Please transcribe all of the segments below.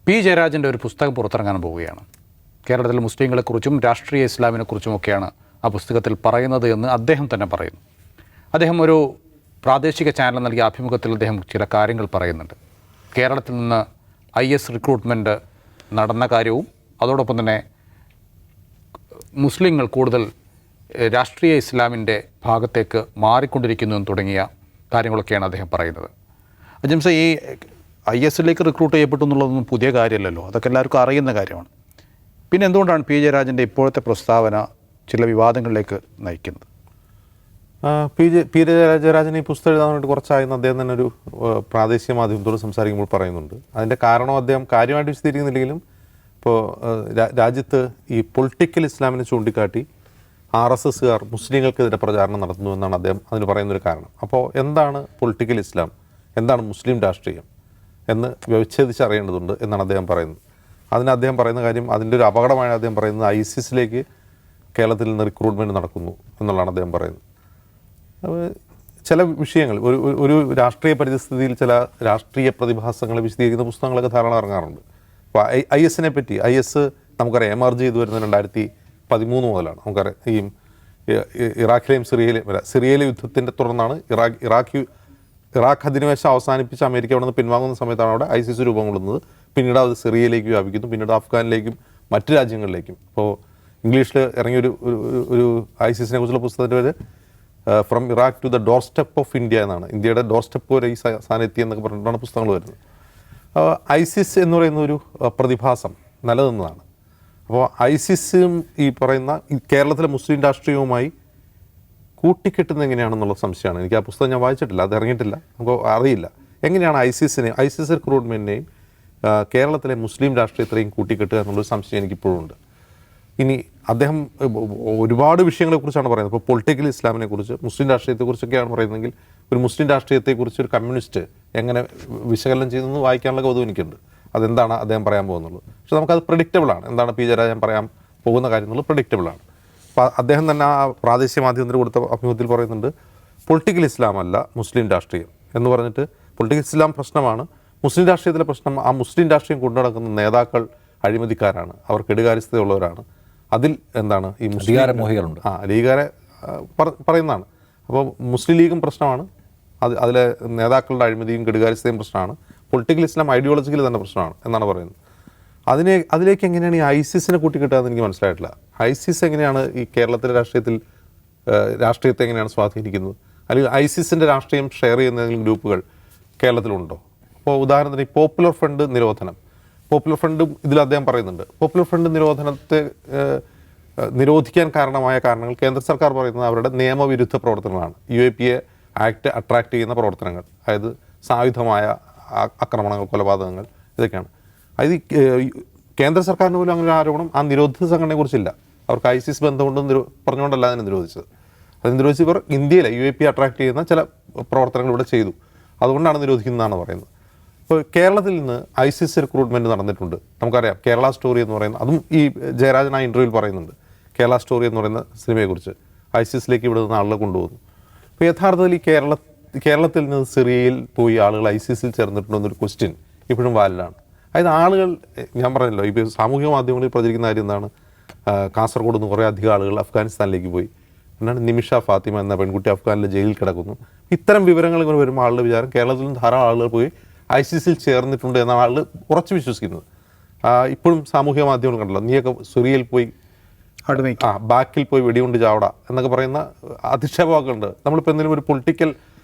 P ജയരാജൻ്റെ ഒരു പുസ്തകം പുറത്തിറങ്ങാൻ പോവുകയാണ്. കേരളത്തിലെ മുസ്ലിങ്ങളെക്കുറിച്ചും രാഷ്ട്രീയ ഇസ്ലാമിനെക്കുറിച്ചുമൊക്കെയാണ് ആ പുസ്തകത്തിൽ പറയുന്നത് എന്ന് അദ്ദേഹം തന്നെ പറയുന്നു. അദ്ദേഹം ഒരു പ്രാദേശിക ചാനൽ നൽകിയ അഭിമുഖത്തിൽ അദ്ദേഹം ചില കാര്യങ്ങൾ പറയുന്നുണ്ട്. കേരളത്തിൽ നിന്ന് IS റിക്രൂട്ട്മെൻറ്റ് നടന്ന കാര്യവും അതോടൊപ്പം തന്നെ മുസ്ലിങ്ങൾ കൂടുതൽ രാഷ്ട്രീയ ഇസ്ലാമിൻ്റെ ഭാഗത്തേക്ക് മാറിക്കൊണ്ടിരിക്കുന്നു എന്ന് തുടങ്ങിയ കാര്യങ്ങളൊക്കെയാണ് അദ്ദേഹം പറയുന്നത്. അജിംസ, ഈ ISലേക്ക് റിക്രൂട്ട് ചെയ്യപ്പെട്ടു എന്നുള്ളതൊന്നും പുതിയ കാര്യമല്ലല്ലോ, അതൊക്കെ എല്ലാവർക്കും അറിയുന്ന കാര്യമാണ്. പിന്നെ എന്തുകൊണ്ടാണ് പി ജയരാജൻ്റെ ഇപ്പോഴത്തെ പ്രസ്താവന ചില വിവാദങ്ങളിലേക്ക് നയിക്കുന്നത്? പി ജയരാജൻ ഈ പുസ്തകം എഴുതാൻ വേണ്ടി കുറച്ചായിരുന്നു അദ്ദേഹം തന്നെ ഒരു പ്രാദേശിക മാധ്യമത്തോട് സംസാരിക്കുമ്പോൾ പറയുന്നുണ്ട്. അതിൻ്റെ കാരണം അദ്ദേഹം കാര്യമായിട്ട് വിശദീകരിക്കുന്നില്ലെങ്കിലും ഇപ്പോൾ രാജ്യത്ത് ഈ പൊളിറ്റിക്കൽ ഇസ്ലാമിനെ ചൂണ്ടിക്കാട്ടി RSSകാർ മുസ്ലിങ്ങൾക്കെതിരെ പ്രചാരണം നടത്തുന്നു എന്നാണ് അദ്ദേഹം അതിന് പറയുന്നൊരു കാരണം. അപ്പോൾ എന്താണ് പൊളിറ്റിക്കൽ ഇസ്ലാം, എന്താണ് മുസ്ലിം രാഷ്ട്രീയം എന്ന് വ്യവച്ഛേദിച്ചറിയേണ്ടതുണ്ട് എന്നാണ് അദ്ദേഹം പറയുന്നത്. അതിന് അദ്ദേഹം പറയുന്ന കാര്യം, അതിൻ്റെ ഒരു അപകടമാണ് അദ്ദേഹം പറയുന്നത്, ISISലേക്ക് കേരളത്തിൽ നിന്ന് റിക്രൂട്ട്മെൻറ്റ് നടക്കുന്നു എന്നുള്ളതാണ് അദ്ദേഹം പറയുന്നത്. ചില വിഷയങ്ങൾ ഒരു രാഷ്ട്രീയ പരിസ്ഥിതിയിൽ ചില രാഷ്ട്രീയ പ്രതിഭാസങ്ങളെ വിശദീകരിക്കുന്ന പുസ്തകങ്ങളൊക്കെ ധാരാളം ഇറങ്ങാറുണ്ട്. അപ്പോൾ ISനെ പറ്റി, IS നമുക്കറിയാം എമർജ് ചെയ്തു വരുന്നത് 2013 മുതലാണ്. നമുക്കറിയാം ഈ ഇറാഖിലെയും സിറിയയിലെ യുദ്ധത്തിൻ്റെ തുടർന്നാണ് ഇറാഖ് അധിനിവേശം അവസാനിപ്പിച്ച് അമേരിക്ക അവിടെ നിന്ന് പിൻവാങ്ങുന്ന സമയത്താണ് അവിടെ ISIS രൂപം കൊള്ളുന്നത്. പിന്നീട് അത് സിറിയയിലേക്ക് വ്യാപിക്കുന്നു, പിന്നീട് അഫ്ഗാനിലേക്കും മറ്റ് രാജ്യങ്ങളിലേക്കും. ഇപ്പോൾ ഇംഗ്ലീഷിൽ ഇറങ്ങിയൊരു ഒരു ISISനെ കുറിച്ചുള്ള പുസ്തകത്തിൻ്റെ പേര് from Iraq to the doorstep of India എന്നാണ്. ഇന്ത്യയുടെ ഡോർ സ്റ്റെപ്പ് വരെ ഈ സാധനം എത്തി എന്നൊക്കെ പറഞ്ഞിട്ടാണ് പുസ്തകങ്ങൾ വരുന്നത്. ISIS എന്ന് പറയുന്ന ഒരു പ്രതിഭാസം നിലനിന്നതാണ്. അപ്പോൾ ISISും ഈ പറയുന്ന കേരളത്തിലെ മുസ്ലിം രാഷ്ട്രീയവുമായി കൂട്ടിക്കെട്ടുന്നത് എങ്ങനെയാണെന്നുള്ള സംശയമാണ്. എനിക്ക് ആ പുസ്തകം ഞാൻ വായിച്ചിട്ടില്ല, അത് ഇറങ്ങിയിട്ടില്ല, നമുക്ക് അറിയില്ല എങ്ങനെയാണ് ISIS റിക്രൂട്ട്മെൻറ്റിനെയും കേരളത്തിലെ മുസ്ലിം രാഷ്ട്രീയത്തിലെയും കൂട്ടിക്കെട്ടുക എന്നുള്ളൊരു സംശയം എനിക്കിപ്പോഴും ഉണ്ട്. ഇനി അദ്ദേഹം ഒരുപാട് വിഷയങ്ങളെക്കുറിച്ചാണ് പറയുന്നത്. ഇപ്പോൾ പൊളിറ്റിക്കൽ ഇസ്ലാമിനെ കുറിച്ച്, മുസ്ലിം രാഷ്ട്രീയത്തെക്കുറിച്ചൊക്കെയാണ് പറയുന്നതെങ്കിൽ ഒരു മുസ്ലിം രാഷ്ട്രീയത്തെക്കുറിച്ച് ഒരു കമ്മ്യൂണിസ്റ്റ് എങ്ങനെ വിശകലനം ചെയ്യുന്നതെന്ന് വായിക്കാനുള്ള കൗതുകം എനിക്കുണ്ട്. അതെന്താണ് അദ്ദേഹം പറയാൻ പോകുന്നുള്ളത്. പക്ഷെ നമുക്കത് പ്രഡിക്റ്റബിളാണ്. എന്താണ് പി ജയരാജൻ പറയാൻ പോകുന്ന കാര്യം എന്നുള്ളത് പ്രഡിക്റ്റബിളാണ്. അപ്പോൾ അദ്ദേഹം തന്നെ ആ പ്രാദേശിക മാധ്യമത്തിന് കൊടുത്ത അഭിമുഖത്തിൽ പറയുന്നുണ്ട്, പൊളിറ്റിക്കൽ ഇസ്ലാം അല്ല മുസ്ലിം രാഷ്ട്രീയം എന്ന് പറഞ്ഞിട്ട്, പൊളിറ്റിക്കൽ ഇസ്ലാം പ്രശ്നമാണ്, മുസ്ലിം രാഷ്ട്രീയത്തിലെ പ്രശ്നം ആ മുസ്ലിം രാഷ്ട്രീയം കൊണ്ടുനടക്കുന്ന നേതാക്കൾ അഴിമതിക്കാരാണ്, അവർ കെടുകാര്യസ്ഥതയുള്ളവരാണ്, അതിൽ എന്താണ് ഈ അധികാരമോഹികളുണ്ട്, ലീഗുകാരെ പറയുന്നതാണ്. അപ്പോൾ മുസ്ലിം ലീഗും പ്രശ്നമാണ്, അതിലെ നേതാക്കളുടെ അഴിമതിയും കെടുകാര്യസ്ഥതയും പ്രശ്നമാണ്, പൊളിറ്റിക്കൽ ഇസ്ലാം ഐഡിയോളജിക്കൽ തന്നെ പ്രശ്നമാണ് എന്നാണ് പറയുന്നത്. അതിലേക്ക് എങ്ങനെയാണ് ഈ ISISനെ കൂട്ടിക്കിട്ടാന്ന് എനിക്ക് മനസ്സിലായിട്ടില്ല. ISIS എങ്ങനെയാണ് ഈ കേരളത്തിലെ രാഷ്ട്രീയത്തെ എങ്ങനെയാണ് സ്വാധീനിക്കുന്നത്, അല്ലെങ്കിൽ ISISൻ്റെ രാഷ്ട്രീയം ഷെയർ ചെയ്യുന്ന ഏതെങ്കിലും ഗ്രൂപ്പുകൾ കേരളത്തിലുണ്ടോ? അപ്പോൾ ഉദാഹരണത്തിന് ഈ പോപ്പുലർ ഫ്രണ്ട് നിരോധനം, പോപ്പുലർ ഫ്രണ്ടും ഇതിൽ അദ്ദേഹം പറയുന്നുണ്ട്. പോപ്പുലർ ഫ്രണ്ട് നിരോധനത്തെ നിരോധിക്കാൻ കാരണമായ കാരണങ്ങൾ കേന്ദ്ര സർക്കാർ പറയുന്നത് അവരുടെ നിയമവിരുദ്ധ പ്രവർത്തനങ്ങളാണ്. UAPA ആക്ട് അട്രാക്ട് ചെയ്യുന്ന പ്രവർത്തനങ്ങൾ, അതായത് സായുധമായ ആക്രമണങ്ങൾ, കൊലപാതകങ്ങൾ, ഇതൊക്കെയാണ്. അതായത് കേന്ദ്ര സർക്കാരിന് പോലും അങ്ങനെ ഒരു ആരോപണം ആ നിരോധിത സംഘടനയെക്കുറിച്ചില്ല. അവർക്ക് ISIS ബന്ധമുണ്ടെന്ന് പറഞ്ഞുകൊണ്ടല്ല അതിനെ നിരോധിച്ചത്. അത് നിരോധിച്ച് ഇവർ ഇന്ത്യയിലെ UAPA അട്രാക്ട് ചെയ്യുന്ന ചില പ്രവർത്തനങ്ങൾ ഇവിടെ ചെയ്തു, അതുകൊണ്ടാണ് നിരോധിക്കുന്നതെന്നാണ് പറയുന്നത്. ഇപ്പോൾ കേരളത്തിൽ നിന്ന് ISIS റിക്രൂട്ട്മെൻറ്റ് നടന്നിട്ടുണ്ട്. നമുക്കറിയാം കേരള സ്റ്റോറി എന്ന് പറയുന്ന, അതും ഈ ജയരാജൻ ആ ഇൻ്റർവ്യൂവിൽ പറയുന്നുണ്ട്, കേരള സ്റ്റോറി എന്ന് പറയുന്ന സിനിമയെക്കുറിച്ച്. ISISലേക്ക് ഇവിടെ നിന്ന് ആളുകളെ കൊണ്ടുപോകുന്നു. അപ്പോൾ യഥാർത്ഥത്തിൽ ഈ കേരളത്തിൽ നിന്ന് സിറിയയിൽ പോയി ആളുകൾ ISISൽ ചേർന്നിട്ടുണ്ടെന്നൊരു ക്വസ്റ്റ്യൻ ഇപ്പോഴും വാലിഡാണ്. അതായത് ആളുകൾ, ഞാൻ പറഞ്ഞല്ലോ, ഇപ്പോൾ സാമൂഹിക മാധ്യമങ്ങളിൽ പ്രചരിക്കുന്ന കാര്യം എന്താണ്, കാസർഗോഡ് നിന്ന് കുറേ അധികം ആളുകൾ അഫ്ഗാനിസ്ഥാനിലേക്ക് പോയി, എന്നാണ് നിമിഷ ഫാത്തിമ എന്ന പെൺകുട്ടി അഫ്ഗാനിലെ ജയിലിൽ കിടക്കുന്നു. ഇത്തരം വിവരങ്ങൾ ഇങ്ങനെ വരുമ്പോൾ ആളുടെ വിചാരം കേരളത്തിൽ നിന്ന് ധാരാളം ആളുകൾ പോയി ISISൽ ചേർന്നിട്ടുണ്ട് എന്നാണ് ആളുകൾ ഉറച്ചു വിശ്വസിക്കുന്നത്. ഇപ്പോഴും സാമൂഹിക മാധ്യമങ്ങൾ കണ്ടല്ലോ, നീയൊക്കെ സിറിയയിൽ പോയി ബാക്കിൽ പോയി വെടികൊണ്ട് ചാവട എന്നൊക്കെ പറയുന്ന അധിക്ഷേപവാക്കുണ്ട്. നമ്മളിപ്പോൾ എന്തെങ്കിലും ഒരു പൊളിറ്റിക്കൽ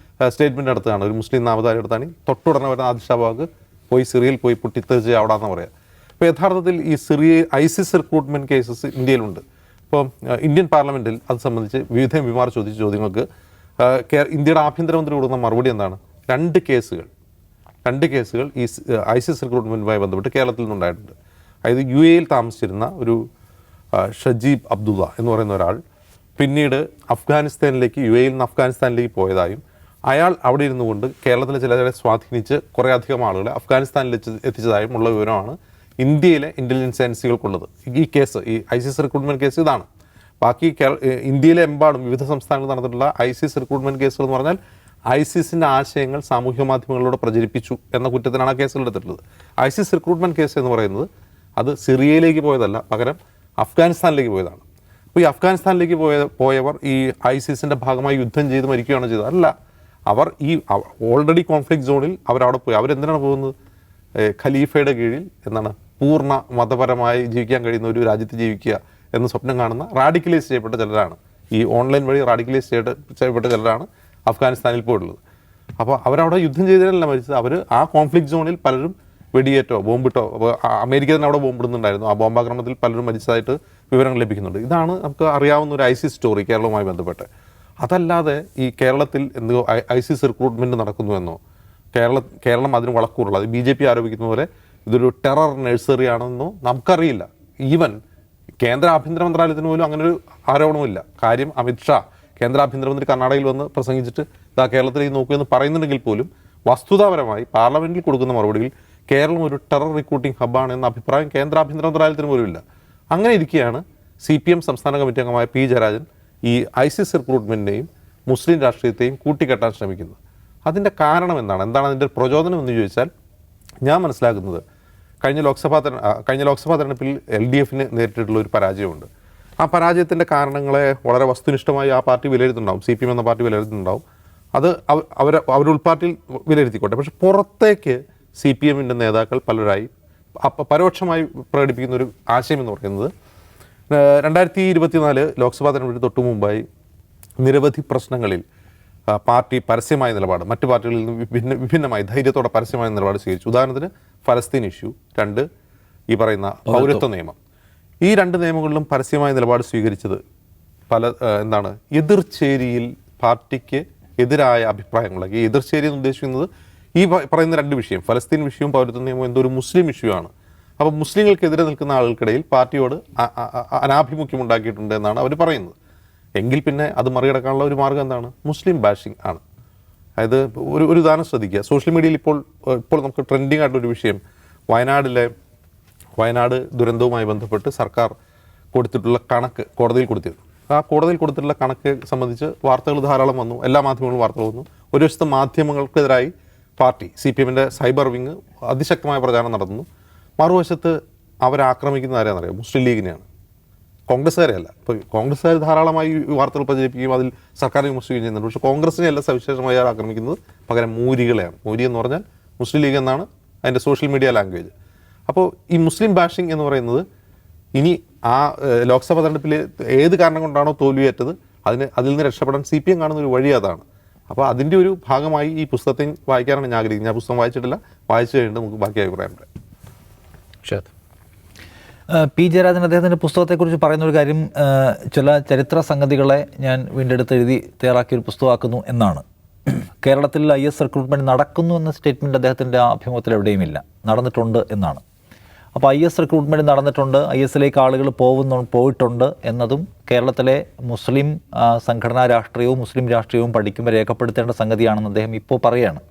സ്റ്റേറ്റ്മെൻറ്റ് നടത്തുകയാണ്, ഒരു മുസ്ലിം നാമധാരി എടുത്താണെങ്കിൽ തൊട്ടുടനെ വരുന്ന അധിക്ഷേപവാക്ക് പോയി സിറിയയിൽ പോയി പൊട്ടിത്തെറിച്ച് ചാവട എന്ന് പറയാം. അപ്പോൾ യഥാർത്ഥത്തിൽ ഈ ISIS റിക്രൂട്ട്മെൻറ്റ് കേസസ് ഇന്ത്യയിലുണ്ട്. ഇപ്പോൾ ഇന്ത്യൻ പാർലമെൻറ്റിൽ അത് സംബന്ധിച്ച് വിവിധ MPമാർ ചോദിച്ച ചോദ്യങ്ങൾക്ക് ഇന്ത്യയുടെ ആഭ്യന്തരമന്ത്രി കൊടുക്കുന്ന മറുപടി എന്താണ്, രണ്ട് കേസുകൾ ഈ ISIS റിക്രൂട്ട്മെൻറ്റുമായി ബന്ധപ്പെട്ട് കേരളത്തിൽ നിന്നുണ്ടായിട്ടുണ്ട്. അതായത് UAEയിൽ താമസിച്ചിരുന്ന ഒരു ഷജീബ് അബ്ദുള്ള എന്ന് പറയുന്ന ഒരാൾ പിന്നീട് അഫ്ഗാനിസ്ഥാനിലേക്ക്, UAEയിൽ നിന്ന് അഫ്ഗാനിസ്ഥാനിലേക്ക് പോയതായും അയാൾ അവിടെ ഇരുന്നു കൊണ്ട് കേരളത്തിലെ ചിലരെ സ്വാധീനിച്ച് കുറേ അധികം ആളുകളെ അഫ്ഗാനിസ്ഥാനിൽ എത്തിച്ചതായും ഉള്ള വിവരമാണ് ഇന്ത്യയിലെ ഇൻ്റലിജൻസ് ഏജൻസികൾക്കുള്ളത്. ഈ കേസ്, ഈ ISIS റിക്രൂട്ട്മെൻറ്റ് കേസ് ഇതാണ്. ബാക്കി ഇന്ത്യയിലെ എമ്പാടും വിവിധ സംസ്ഥാനങ്ങളിൽ നടന്നിട്ടുള്ള ISIS റിക്രൂട്ട്മെൻറ്റ് കേസുകൾ എന്ന് പറഞ്ഞാൽ ഐസിസിൻ്റെ ആശയങ്ങൾ സാമൂഹ്യ മാധ്യമങ്ങളിലൂടെ പ്രചരിപ്പിച്ചു എന്ന കുറ്റത്തിനാണ് ആ കേസിലെടുത്തിട്ടുള്ളത്. ഐസിസ് റിക്രൂട്ട്മെൻറ്റ് കേസ് എന്ന് പറയുന്നത് അത് സിറിയയിലേക്ക് പോയതല്ല, പകരം അഫ്ഗാനിസ്ഥാനിലേക്ക് പോയതാണ്. അപ്പോൾ ഈ അഫ്ഗാനിസ്ഥാനിലേക്ക് പോയവർ ഈ ഐസിസിൻ്റെ ഭാഗമായി യുദ്ധം ചെയ്ത് മരിക്കുകയാണ് ചെയ്തത്. അല്ല, അവർ ഈ ഓൾറെഡി കോൺഫ്ലിക്റ്റ് സോണിൽ അവരവിടെ പോയി. അവരെന്തിനാണ് പോകുന്നത്? ഖലീഫയുടെ കീഴിൽ എന്താണ് പൂർണ്ണ മതപരമായി ജീവിക്കാൻ കഴിയുന്ന ഒരു രാജ്യത്ത് ജീവിക്കുക എന്ന് സ്വപ്നം കാണുന്ന റാഡിക്കലൈസ് ചെയ്യപ്പെട്ട ചിലരാണ്. ഈ ഓൺലൈൻ വഴി റാഡിക്കലൈസ് ചെയ്യപ്പെട്ട ചിലരാണ് അഫ്ഗാനിസ്ഥാനിൽ പോയിട്ടുള്ളത്. അപ്പോൾ അവരവിടെ യുദ്ധം ചെയ്തതിനല്ല മരിച്ചത്. അവർ ആ കോൺഫ്ലിക്റ്റ് സോണിൽ പലരും വെടിയേറ്റോ ബോംബിട്ടോ, അമേരിക്ക തന്നെ അവിടെ ബോംബിടുന്നുണ്ടായിരുന്നു. ആ ബോംബാക്രമണത്തിൽ പലരും മരിച്ചതായിട്ട് വിവരങ്ങൾ ലഭിക്കുന്നുണ്ട്. ഇതാണ് നമുക്ക് അറിയാവുന്ന ഒരു ഐസിസ് സ്റ്റോറി കേരളവുമായി ബന്ധപ്പെട്ട്. അതല്ലാതെ ഈ കേരളത്തിൽ എന്തോ ഐസിസ് റിക്രൂട്ട്മെൻറ്റ് നടക്കുന്നുവെന്നോ കേരളം അതിന് വളക്കൂറുള്ള അത് BJP ആരോപിക്കുന്ന പോലെ ഇതൊരു ടെറർ നഴ്സറി ആണെന്നോ നമുക്കറിയില്ല. ഈവൻ കേന്ദ്ര ആഭ്യന്തര മന്ത്രാലയത്തിന് പോലും അങ്ങനൊരു ആരോപണമില്ല. കാര്യം അമിത്ഷാ കേന്ദ്ര ആഭ്യന്തരമന്ത്രി കർണാടകയിൽ വന്ന് പ്രസംഗിച്ചിട്ട് ഇതാ കേരളത്തിലേക്ക് നോക്കുമെന്ന് പറയുന്നുണ്ടെങ്കിൽ പോലും വസ്തുതാപരമായി പാർലമെൻറ്റിൽ കൊടുക്കുന്ന മറുപടിയിൽ കേരളം ഒരു ടെറർ റിക്രൂട്ടിംഗ് ഹബ്ബാണ് എന്ന അഭിപ്രായം കേന്ദ്ര ആഭ്യന്തര മന്ത്രാലയത്തിന് പോലും ഇല്ല. അങ്ങനെ ഇരിക്കുകയാണ് CPM സംസ്ഥാന കമ്മിറ്റി അംഗമായ P. ജയരാജൻ ഈ ഐസിസ് റിക്രൂട്ട്മെൻറ്റിനെയും മുസ്ലിം രാഷ്ട്രീയത്തെയും കൂട്ടിക്കെട്ടാൻ ശ്രമിക്കുന്നത്. അതിൻ്റെ കാരണം എന്താണ് അതിൻ്റെ പ്രചോദനം എന്ന് ചോദിച്ചാൽ, ഞാൻ മനസ്സിലാക്കുന്നത് കഴിഞ്ഞ ലോക്സഭാ തെരഞ്ഞെടുപ്പിൽ LDFന് നേരിട്ടിട്ടുള്ള ഒരു പരാജയമുണ്ട്. ആ പരാജയത്തിൻ്റെ കാരണങ്ങളെ വളരെ വസ്തുനിഷ്ഠമായി ആ പാർട്ടി വിലയിരുത്തുന്നുണ്ടാവും, CPM എന്ന പാർട്ടി വിലയിരുത്തുന്നുണ്ടാവും. അത് അവർ ഉൾപാർട്ടിയിൽ വിലയിരുത്തിക്കോട്ടെ. പക്ഷെ പുറത്തേക്ക് CPMൻ്റെ നേതാക്കൾ പലരായി പരോക്ഷമായി പ്രകടിപ്പിക്കുന്ന ഒരു ആശയം എന്ന് പറയുന്നത് 2024 ലോക്സഭാ തെരഞ്ഞെടുപ്പിന് തൊട്ടു മുമ്പായി നിരവധി പ്രശ്നങ്ങളിൽ പാർട്ടി പരസ്യമായ നിലപാട് മറ്റു പാർട്ടികളിൽ നിന്ന് വിഭിന്നമായി ധൈര്യത്തോടെ പരസ്യമായ നിലപാട് സ്വീകരിച്ചു. ഉദാഹരണത്തിന് ഫലസ്തീൻ ഇഷ്യൂ, 2 ഈ പറയുന്ന പൗരത്വ നിയമം. ഈ 2 നിയമങ്ങളിലും പരസ്യമായ നിലപാട് സ്വീകരിച്ചത് എതിർചേരിയിൽ പാർട്ടിക്ക് എതിരായ അഭിപ്രായങ്ങളൊക്കെ. ഈ എതിർചേരി എന്ന് ഉദ്ദേശിക്കുന്നത് ഈ പറയുന്ന 2 വിഷയം, ഫലസ്തീൻ വിഷയവും പൗരത്വ നിയമവും എന്തോ ഒരു മുസ്ലിം ഇഷ്യൂ ആണ്. അപ്പോൾ മുസ്ലിങ്ങൾക്കെതിരെ നിൽക്കുന്ന ആളുകൾക്കിടയിൽ പാർട്ടിയോട് അനാഭിമുഖ്യം ഉണ്ടാക്കിയിട്ടുണ്ട് എന്നാണ് അവർ പറയുന്നത്. എങ്കിൽ പിന്നെ അത് മറികടക്കാനുള്ള ഒരു മാർഗ്ഗം എന്താണ്? മുസ്ലിം ബാഷിംഗ് ആണ്. അതായത് ഒരു ഉദാഹരണം ശ്രദ്ധിക്കുക. സോഷ്യൽ മീഡിയയിൽ ഇപ്പോൾ നമുക്ക് ട്രെൻഡിങ് ആയിട്ടൊരു വിഷയം, വയനാട് ദുരന്തവുമായി ബന്ധപ്പെട്ട് സർക്കാർ കൊടുത്തിട്ടുള്ള കണക്ക് കോടതിയിൽ കൊടുത്തിരുന്നു. ആ കോടതിയിൽ കൊടുത്തിട്ടുള്ള കണക്ക് സംബന്ധിച്ച് വാർത്തകൾ ധാരാളം വന്നു, എല്ലാ മാധ്യമങ്ങളും വാർത്തകൾ വന്നു. ഒരു വശത്ത് മാധ്യമങ്ങൾക്കെതിരായി പാർട്ടി CPMൻ്റെ സൈബർ വിങ് അതിശക്തമായ പ്രചാരണം നടത്തുന്നു. മറുവശത്ത് അവരാക്രമിക്കുന്ന ആരെയാണെന്നറിയാം? മുസ്ലിം ലീഗിനെയാണ്, കോൺഗ്രസ്സുകാരെയല്ല. ഇപ്പോൾ കോൺഗ്രസ്സുകാർ ധാരാളമായി വാർത്തകൾ പ്രചരിപ്പിക്കുകയും അതിൽ സർക്കാർ വിമർശിക്കുകയും ചെയ്യുന്നുണ്ട്. പക്ഷേ കോൺഗ്രസിനെ അല്ല സവിശേഷമായി ആക്രമിക്കുന്നത്, പകരം മൂരികളെയാണ്. മൂരി എന്ന് പറഞ്ഞാൽ മുസ്ലിം ലീഗ് എന്നാണ് അതിൻ്റെ സോഷ്യൽ മീഡിയ ലാംഗ്വേജ്. അപ്പോൾ ഈ മുസ്ലിം ബാഷിംഗ് എന്ന് പറയുന്നത് ഇനി ആ ലോക്സഭാ തെരഞ്ഞെടുപ്പിൽ ഏത് കാരണം കൊണ്ടാണോ തോൽവിയേറ്റത് അതിൽ നിന്ന് രക്ഷപ്പെടാൻ CPM കാണുന്ന ഒരു വഴി അതാണ്. അപ്പോൾ അതിൻ്റെ ഒരു ഭാഗമായി ഈ പുസ്തകത്തെ വായിക്കാനാണ് ഞാൻ ആഗ്രഹിക്കുന്നത്. ഞാൻ പുസ്തകം വായിച്ചിട്ടില്ല, വായിച്ചു കഴിഞ്ഞിട്ട് നമുക്ക് ബാക്കി അഭിപ്രായം പറയാം. P. ജയരാജൻ അദ്ദേഹത്തിൻ്റെ പുസ്തകത്തെക്കുറിച്ച് പറയുന്ന ഒരു കാര്യം, ചില ചരിത്ര സംഗതികളെ ഞാൻ വീണ്ടെടുത്ത് എഴുതി തയ്യാറാക്കിയൊരു പുസ്തകമാക്കുന്നു എന്നാണ്. കേരളത്തിൽ IS റിക്രൂട്ട്മെൻറ്റ് നടക്കുന്നു എന്ന സ്റ്റേറ്റ്മെൻറ്റ് അദ്ദേഹത്തിൻ്റെ അഭിമുഖത്തിൽ എവിടെയുമില്ല, നടന്നിട്ടുണ്ട് എന്നാണ്. അപ്പോൾ IS റിക്രൂട്ട്മെൻറ്റ് നടന്നിട്ടുണ്ട്, ISലേക്ക് ആളുകൾ പോയിട്ടുണ്ട് എന്നതും കേരളത്തിലെ മുസ്ലിം സംഘടനാ രാഷ്ട്രീയവും മുസ്ലിം രാഷ്ട്രീയവും പഠിക്കുമ്പോൾ രേഖപ്പെടുത്തേണ്ട സംഗതിയാണെന്ന് അദ്ദേഹം ഇപ്പോൾ പറയുകയാണ്.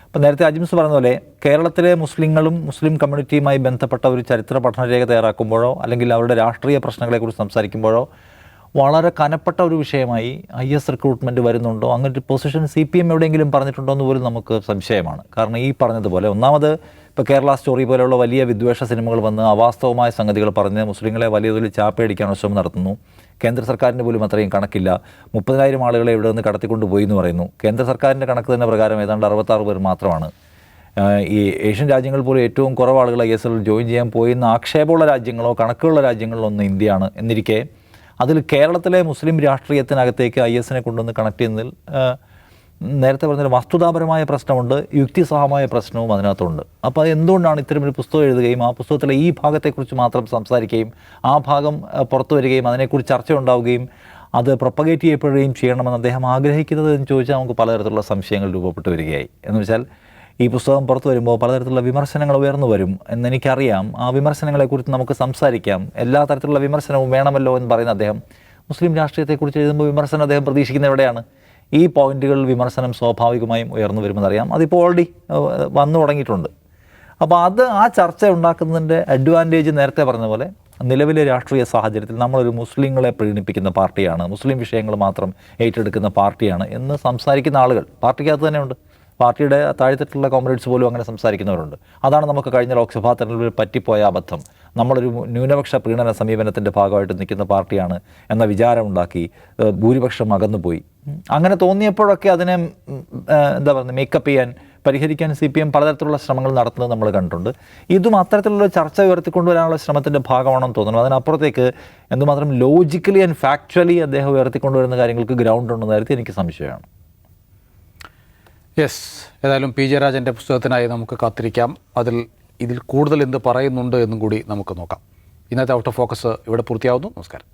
അപ്പോൾ നേരത്തെ അജിംസ് പറഞ്ഞ പോലെ കേരളത്തിലെ മുസ്ലിങ്ങളും മുസ്ലിം കമ്മ്യൂണിറ്റിയുമായി ബന്ധപ്പെട്ട ഒരു ചരിത്ര പഠനരേഖ തയ്യാറാക്കുമ്പോഴോ അല്ലെങ്കിൽ അവരുടെ രാഷ്ട്രീയ പ്രശ്നങ്ങളെക്കുറിച്ച് സംസാരിക്കുമ്പോഴോ വളരെ കനപ്പെട്ട ഒരു വിഷയമായി IS റിക്രൂട്ട്മെൻറ്റ് വരുന്നുണ്ടോ, അങ്ങനൊരു പൊസിഷൻ CPM എവിടെയെങ്കിലും പറഞ്ഞിട്ടുണ്ടോ എന്ന് പോലും നമുക്ക് സംശയമാണ്. കാരണം ഈ പറഞ്ഞതുപോലെ ഒന്നാമത് ഇപ്പോൾ കേരള സ്റ്റോറി പോലെയുള്ള വലിയ വിദ്വേഷ സിനിമകൾ വന്ന് അവാസ്തവമായ സംഗതികൾ പറഞ്ഞ് മുസ്ലിങ്ങളെ വലിയ തോതിൽ ചാപ്പയടിക്കാനുള്ള ശ്രമം നടത്തുന്നു. കേന്ദ്ര സർക്കാരിൻ്റെ പോലും അത്രയും കണക്കില്ല. 30,000 ആളുകളെ ഇവിടെ നിന്ന് കടത്തിക്കൊണ്ട് പോയി എന്ന് പറയുന്നു. കേന്ദ്ര സർക്കാരിൻ്റെ കണക്ക് തന്നെ പ്രകാരം ഏതാണ്ട് 66 പേർ മാത്രമാണ്. ഈ ഏഷ്യൻ രാജ്യങ്ങൾ പോലും ഏറ്റവും കുറവ് ആളുകൾ ISൽ ജോയിൻ ചെയ്യാൻ പോയെന്ന് ആക്ഷേപമുള്ള രാജ്യങ്ങളോ കണക്കുള്ള രാജ്യങ്ങളോ ഒന്ന് ഇന്ത്യയാണ്. എന്നിരിക്കെ അതിൽ കേരളത്തിലെ മുസ്ലിം രാഷ്ട്രീയത്തിനകത്തേക്ക് ISനെ കൊണ്ടുവന്ന് കണക്ട് ചെയ്യുന്നതിൽ നേരത്തെ പറഞ്ഞൊരു വസ്തുതാപരമായ പ്രശ്നമുണ്ട്, യുക്തിസഹമായ പ്രശ്നവും അതിനകത്തുണ്ട്. അപ്പോൾ അത് എന്തുകൊണ്ടാണ് ഇത്തരമൊരു പുസ്തകം എഴുതുകയും ആ പുസ്തകത്തിലെ ഈ ഭാഗത്തെക്കുറിച്ച് മാത്രം സംസാരിക്കുകയും ആ ഭാഗം പുറത്തു വരികയും അതിനെക്കുറിച്ച് ചർച്ച ഉണ്ടാവുകയും അത് പ്രൊപ്പഗേറ്റ് ചെയ്യപ്പെടുകയും ചെയ്യണമെന്ന് അദ്ദേഹം ആഗ്രഹിക്കുന്നത് എന്ന് ചോദിച്ചാൽ നമുക്ക് പലതരത്തിലുള്ള സംശയങ്ങൾ രൂപപ്പെട്ടു വരികയായി. എന്ന് വെച്ചാൽ ഈ പുസ്തകം പുറത്തു വരുമ്പോൾ പലതരത്തിലുള്ള വിമർശനങ്ങൾ ഉയർന്നു വരും എന്നെനിക്കറിയാം. ആ വിമർശനങ്ങളെക്കുറിച്ച് നമുക്ക് സംസാരിക്കാം. എല്ലാ തരത്തിലുള്ള വിമർശനവും വേണമല്ലോ എന്ന് പറയുന്ന അദ്ദേഹം മുസ്ലിം രാഷ്ട്രീയത്തെക്കുറിച്ച് എഴുതുമ്പോൾ വിമർശനം അദ്ദേഹം പ്രതീക്ഷിക്കുന്ന എവിടെയാണ്? ഈ പോയിന്റുകളിൽ വിമർശനം സ്വാഭാവികമായും ഉയർന്നു വരുമെന്നറിയാം. അതിപ്പോൾ ഓൾറെഡി വന്നു തുടങ്ങിയിട്ടുണ്ട്. അപ്പോൾ ആ ചർച്ച ഉണ്ടാക്കുന്നതിൻ്റെ അഡ്വാൻറ്റേജ് നേരത്തെ പറഞ്ഞ പോലെ നിലവിലെ രാഷ്ട്രീയ സാഹചര്യത്തിൽ നമ്മളൊരു മുസ്ലിങ്ങളെ പ്രീണിപ്പിക്കുന്ന പാർട്ടിയാണ്, മുസ്ലിം വിഷയങ്ങൾ മാത്രം ഏറ്റെടുക്കുന്ന പാർട്ടിയാണ് എന്ന് സംസാരിക്കുന്ന ആളുകൾ പാർട്ടിക്കകത്ത് തന്നെയുണ്ട്. പാർട്ടിയുടെ താഴ്ത്തിട്ടുള്ള കോമ്രേഡ്സ് പോലും അങ്ങനെ സംസാരിക്കുന്നവരുണ്ട്. അതാണ് നമുക്ക് കഴിഞ്ഞ ലോക്സഭാ തെരഞ്ഞെടുപ്പിൽ പറ്റിപ്പോയ അബദ്ധം. നമ്മളൊരു ന്യൂനപക്ഷ പ്രീണന സമീപനത്തിൻ്റെ ഭാഗമായിട്ട് നിൽക്കുന്ന പാർട്ടിയാണ് എന്ന വിചാരമുണ്ടാക്കി ഭൂരിപക്ഷം അകന്നുപോയി. അങ്ങനെ തോന്നിയപ്പോഴൊക്കെ അതിനെ എന്താ പറയുക മേക്കപ്പ് ചെയ്യാൻ, പരിഹരിക്കാൻ CPM പലതരത്തിലുള്ള ശ്രമങ്ങൾ നടത്തുന്നത് നമ്മൾ കണ്ടിട്ടുണ്ട്. ഇതും അത്തരത്തിലുള്ള ചർച്ച ഉയർത്തിക്കൊണ്ടുവരാനുള്ള ശ്രമത്തിൻ്റെ ഭാഗമാണെന്ന് തോന്നുന്നു. അതിനപ്പുറത്തേക്ക് എന്തുമാത്രം ലോജിക്കലി ആൻഡ് ഫാക്ച്വലി അദ്ദേഹം ഉയർത്തിക്കൊണ്ടുവരുന്ന കാര്യങ്ങൾക്ക് ഗ്രൗണ്ട് ഉണ്ടെന്ന കാര്യത്തിൽ എനിക്ക് സംശയമാണ്. യെസ്, ഏതായാലും പി ജയരാജൻ്റെ പുസ്തകത്തിനായി നമുക്ക് കാത്തിരിക്കാം. ഇതിൽ കൂടുതൽ എന്ത് പറയുന്നുണ്ട് എന്നും കൂടി നമുക്ക് നോക്കാം. ഇന്നത്തെ ഔട്ട് ഓഫ് ഫോക്കസ് ഇവിടെ പൂർത്തിയാവുന്നു. നമസ്കാരം.